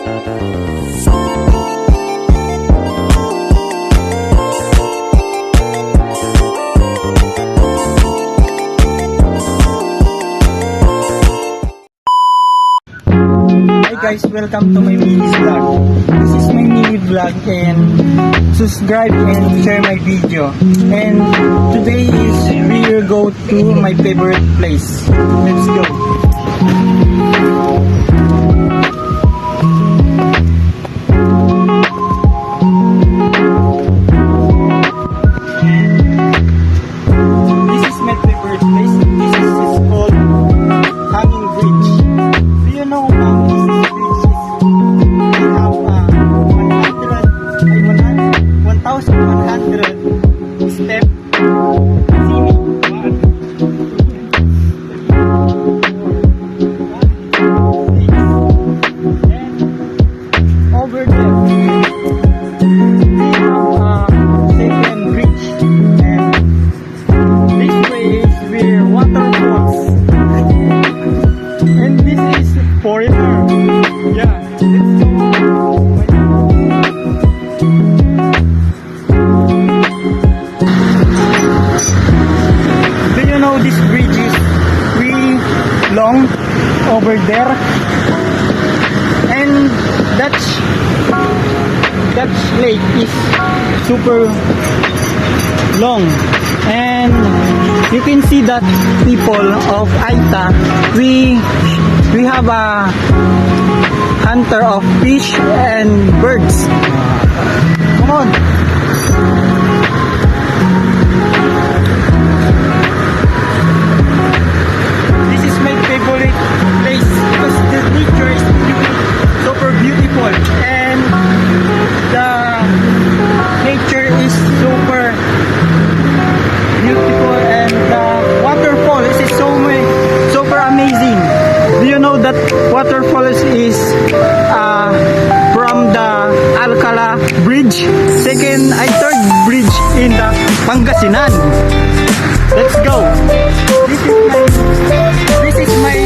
Guys, welcome to my mini vlog. This is my mini vlog, and subscribe and share my video. And today is we will go to my favorite place. Let's go. This is my favorite place. This is called Hanging Bridge. Do you know how this bridge is? They have 1,100 step. See me? And over there, they have second bridge. And this way is where waterfalls. And this is foreigner. Yeah, let's go. Do you know this bridge is really long over there? And Dutch lake is super long. And you can see that people of Aita, we have a hunter of fish and birds. Come on. This is my favorite place because the nature is super beautiful, and the nature is super beautiful, and the waterfall is super amazing. Do you know that waterfall is from the Alcala Bridge, third bridge in the Pangasinan? Let's go. This is my